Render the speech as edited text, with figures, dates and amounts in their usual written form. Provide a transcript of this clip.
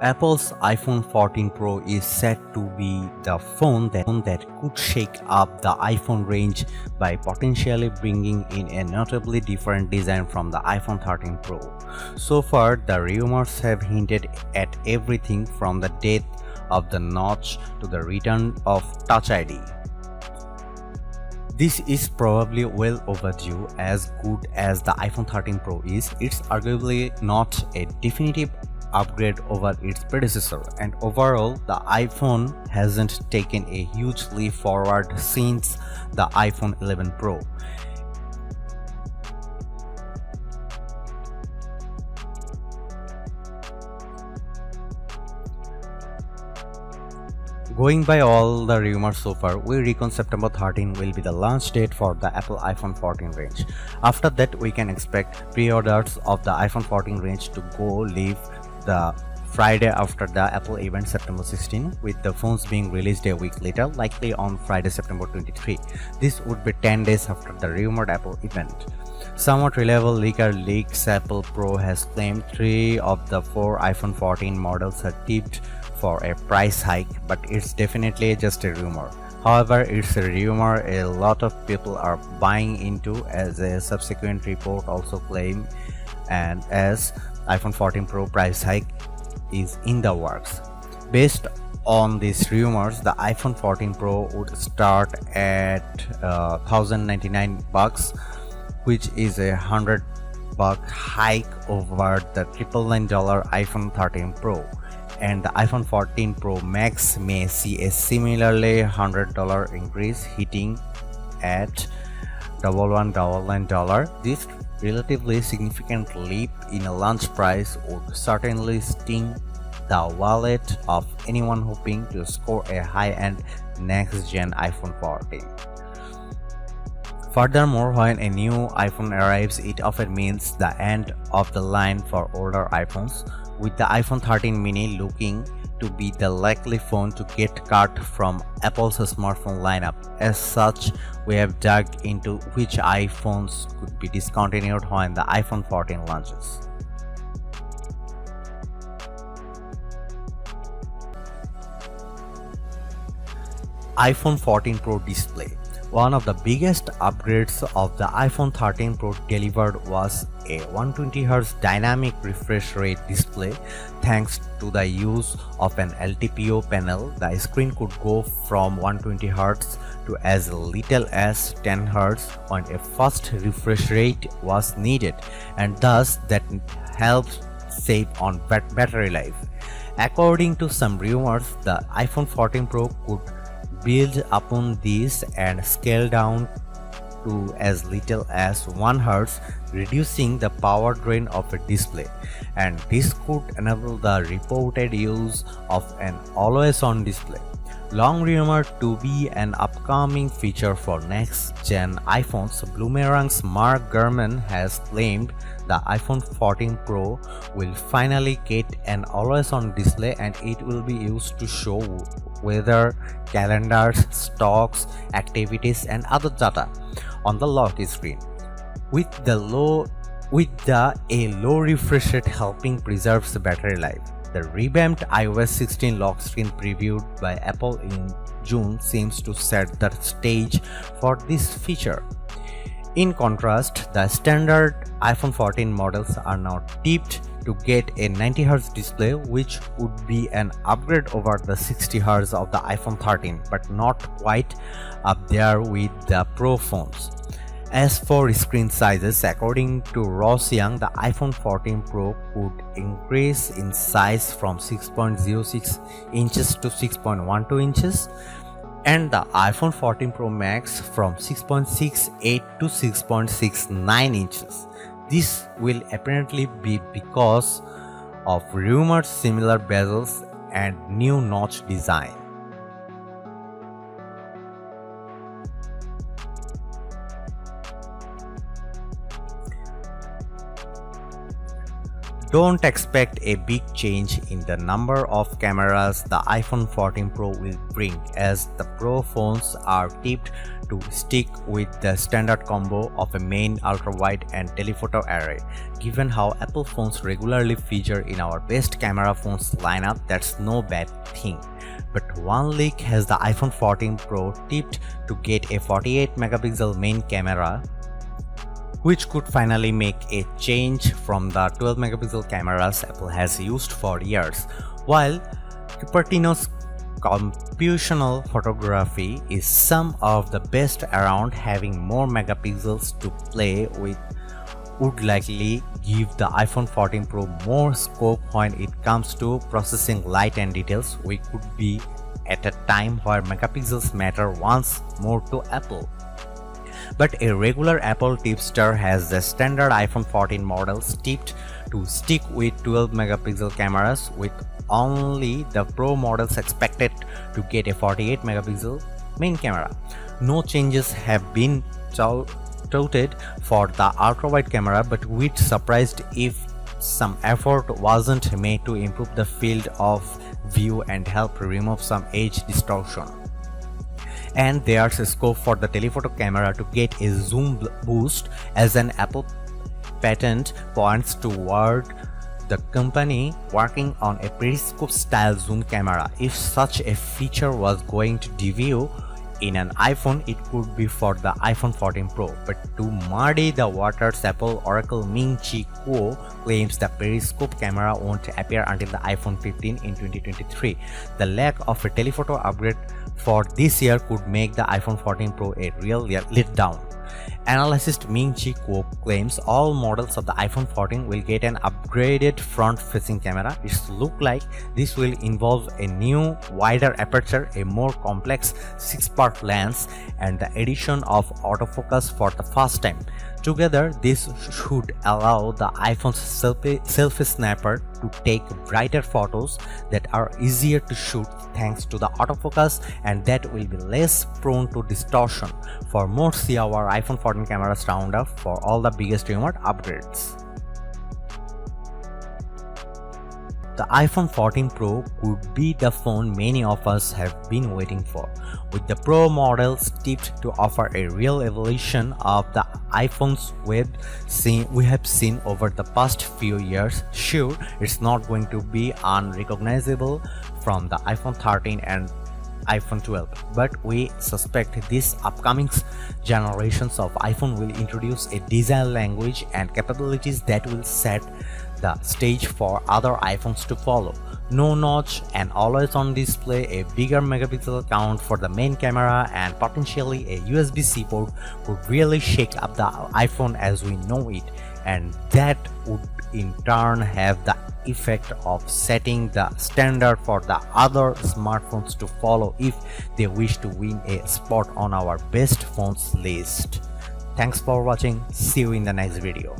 Apple's iPhone 14 Pro is said to be the phone that could shake up the iPhone range by potentially bringing in a notably different design from the iPhone 13 Pro. So far, the rumors have hinted at everything from the death of the notch to the return of Touch ID. This is probably well overdue. As good as the iPhone 13 Pro is, it's arguably not a definitive upgrade over its predecessor, and overall the iPhone hasn't taken a huge leap forward since the iPhone 11 Pro. Going by all the rumors so far, we reckon September 13 will be the launch date for the Apple iPhone 14 range. After that, we can expect pre-orders of the iPhone 14 range to go live the Friday after the Apple event September 16, with the phones being released a week later, likely on Friday September 23. This would be 10 days after the rumored Apple event. Somewhat reliable leaker leaks Apple Pro has claimed 3 of the 4 iPhone 14 models are tipped for a price hike, but it's definitely just a rumor. However, it's a rumor a lot of people are buying into, as a subsequent report also claimed, and as iPhone 14 Pro price hike is in the works. Based on these rumors, the iPhone 14 Pro would start at $1,099, which is a $100 hike over the $999 iPhone 13 Pro, and the iPhone 14 Pro Max may see a similarly $100 increase, hitting at $1199. This relatively significant leap in a launch price would certainly sting the wallet of anyone hoping to score a high-end next-gen iPhone 14. Furthermore, when a new iPhone arrives, it often means the end of the line for older iPhones, with the iPhone 13 mini looking to be the likely phone to get cut from Apple's smartphone lineup. As such, we have dug into which iPhones could be discontinued when the iPhone 14 launches. iPhone 14 Pro display. One of the biggest upgrades of the iPhone 13 Pro delivered was a 120Hz dynamic refresh rate display. Thanks to the use of an LTPO panel, the screen could go from 120Hz to as little as 10Hz when a fast refresh rate was needed, and thus that helps save on battery life. According to some rumors, the iPhone 14 Pro could build upon this and scale down to as little as 1 Hz, reducing the power drain of a display, and this could enable the reported use of an always-on display. Long rumored to be an upcoming feature for next-gen iPhones, Bloomerang's Mark Gurman has claimed the iPhone 14 Pro will finally get an always-on display, and it will be used to show weather, calendars, stocks, activities, and other data on the lock screen. With a low refresh rate helping preserve the battery life. The revamped iOS 16 lock screen previewed by Apple in June seems to set the stage for this feature. In contrast, the standard iPhone 14 models are now tipped to get a 90Hz display, which would be an upgrade over the 60Hz of the iPhone 13, but not quite up there with the Pro phones. As for screen sizes, according to Ross Young, the iPhone 14 Pro could increase in size from 6.06 inches to 6.12 inches, and the iPhone 14 Pro Max from 6.68 to 6.69 inches. This will apparently be because of rumored similar bezels and new notch design. Don't expect a big change in the number of cameras the iPhone 14 Pro will bring, as the Pro phones are tipped to stick with the standard combo of a main, ultra-wide and telephoto array. Given how Apple phones regularly feature in our best camera phones lineup, that's no bad thing. But one leak has the iPhone 14 Pro tipped to get a 48 megapixel main camera, which could finally make a change from the 12 megapixel cameras Apple has used for years. While Cupertino's computational photography is some of the best around, having more megapixels to play with would likely give the iPhone 14 Pro more scope when it comes to processing light and details. We could be at a time where megapixels matter once more to Apple. But a regular Apple tipster has the standard iPhone 14 models tipped to stick with 12 megapixel cameras, with only the Pro models expected to get a 48 megapixel main camera. No changes have been touted for the ultra-wide camera, but we'd surprised if some effort wasn't made to improve the field of view and help remove some edge distortion. And there's a scope for the telephoto camera to get a zoom boost, as an Apple patent points toward the company working on a periscope style zoom camera. If such a feature was going to debut in an iPhone, it could be for the iPhone 14 Pro. But to muddy the waters, Apple Oracle Ming-Chi Kuo claims the periscope camera won't appear until the iPhone 15 in 2023. The lack of a telephoto upgrade for this year could make the iPhone 14 Pro a real letdown. Analyst Ming-Chi Kuo claims all models of the iPhone 14 will get an upgraded front-facing camera. It looks like this will involve a new, wider aperture, a more complex 6-part lens, and the addition of autofocus for the first time. Together, this should allow the iPhone's selfie snapper to take brighter photos that are easier to shoot thanks to the autofocus, and that will be less prone to distortion. For more, see our iPhone 14 cameras roundup for all the biggest rumored upgrades. The iPhone 14 Pro could be the phone many of us have been waiting for, with the Pro models tipped to offer a real evolution of the iPhones we have seen over the past few years. Sure, it's not going to be unrecognizable from the iPhone 13 and iPhone 12, but we suspect these upcoming generations of iPhone will introduce a design language and capabilities that will set the stage for other iPhones to follow. No notch and always on display, a bigger megapixel count for the main camera, and potentially a USB-C port could really shake up the iPhone as we know it, and that would in turn have the effect of setting the standard for the other smartphones to follow if they wish to win a spot on our best phones list. Thanks for watching. See you in the next video.